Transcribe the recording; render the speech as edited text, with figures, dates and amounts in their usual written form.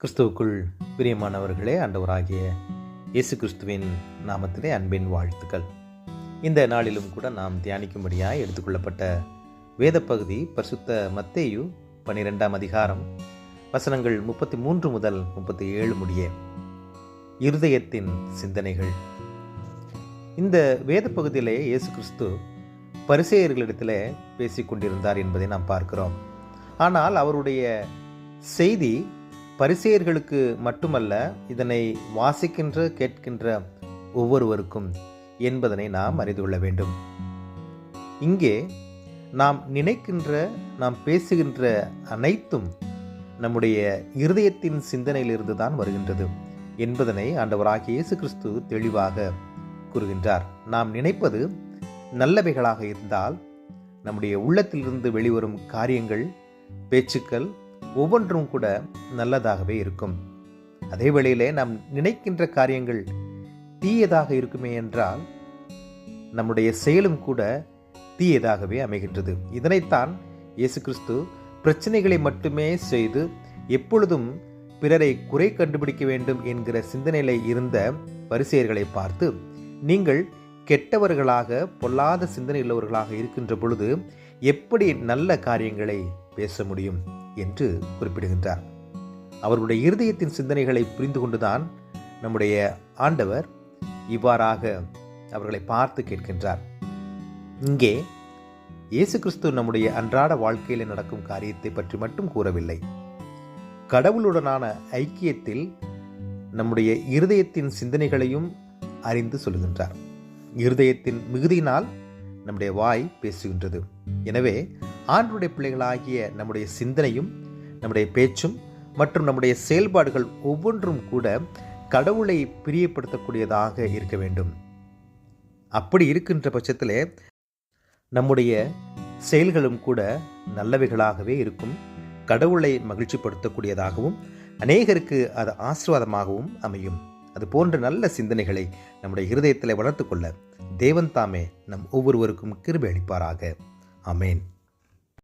கிறிஸ்துவுக்குள் பிரியமானவர்களே, ஆண்டவராகிய இயேசு கிறிஸ்துவின் நாமத்திலே அன்பின் வாழ்த்துக்கள். இந்த நாளிலும் கூட நாம் தியானிக்கும்படியாய் எடுத்துக்கொள்ளப்பட்ட வேத பகுதி பரிசுத்த மத்தேயு 12ஆம் அதிகாரம் வசனங்கள் 33 முதல் 37 முடிய இருதயத்தின் சிந்தனைகள். இந்த வேத பகுதியிலே இயேசு கிறிஸ்து பரிசேயர்களிடத்தில் பேசிக் கொண்டிருந்தார் என்பதை நாம் பார்க்கிறோம். ஆனால் அவருடைய செய்தி பரிசேயர்களுக்கு மட்டுமல்ல, இதனை வாசிக்கின்ற கேட்கின்ற ஒவ்வொருவருக்கும் என்பதனை நாம் அறிந்து கொள்ள வேண்டும். இங்கே நாம் நினைக்கின்ற, நாம் பேசுகின்ற அனைத்தும் நம்முடைய இருதயத்தின் சிந்தனையிலிருந்து தான் வருகின்றது என்பதனை ஆண்டவராகிய இயேசு கிறிஸ்து தெளிவாக கூறுகின்றார். நாம் நினைப்பது நல்லவைகளாக இருந்தால் நம்முடைய உள்ளத்திலிருந்து வெளிவரும் காரியங்கள், பேச்சுக்கள் ஒவ்வொன்றும் கூட நல்லதாகவே இருக்கும். அதே வேளையிலே நாம் நினைக்கின்ற காரியங்கள் தீயதாக இருக்குமே என்றால் நம்முடைய செயலும் கூட தீயதாகவே அமைகின்றது. இதனைத்தான் இயேசு கிறிஸ்து பிரச்சனைகளை மட்டுமே செய்து எப்பொழுதும் பிறரை குறை கண்டுபிடிக்க வேண்டும் என்கிற சிந்தனையில இருந்த பரிசேயர்களை பார்த்து, நீங்கள் கெட்டவர்களாக பொல்லாத சிந்தனை உள்ளவர்களாக இருக்கின்ற பொழுது எப்படி நல்ல காரியங்களை பேச முடியும் என்று குறிப்பிடுகின்றார். அவர்களுடைய இருதயத்தின் சிந்தனைகளை புரிந்து கொண்டுதான் நம்முடைய ஆண்டவர் இவ்வாறாக அவர்களை பார்த்து கேட்கின்றார். இங்கே இயேசு கிறிஸ்து நம்முடைய அன்றாட வாழ்க்கையில் நடக்கும் காரியத்தை பற்றி மட்டும் கூறவில்லை. கடவுளுடனான ஐக்கியத்தில் நம்முடைய இருதயத்தின் சிந்தனைகளையும் அறிந்து சொல்லுகின்றார். இருதயத்தின் மிகுதியினால் நம்முடைய வாய் பேசுகின்றது. எனவே ஆண்டவருடைய பிள்ளைகளாகிய நம்முடைய சிந்தனையும், நம்முடைய பேச்சும் மற்றும் நம்முடைய செயல்பாடுகள் ஒவ்வொன்றும் கூட கடவுளை பிரியப்படுத்தக்கூடியதாக இருக்க வேண்டும். அப்படி இருக்கின்ற பட்சத்திலே நம்முடைய செயல்களும் கூட நல்லவைகளாகவே இருக்கும், கடவுளை மகிழ்ச்சிப்படுத்தக்கூடியதாகவும் அநேகருக்கு அது ஆசீர்வாதமாகவும் அமையும். அது போன்ற நல்ல சிந்தனைகளை நம்முடைய இருதயத்தில் வளர்த்து கொள்ள தேவன் தாமே நம் ஒவ்வொருவருக்கும் கிருபை அளிப்பாராக. ஆமென்.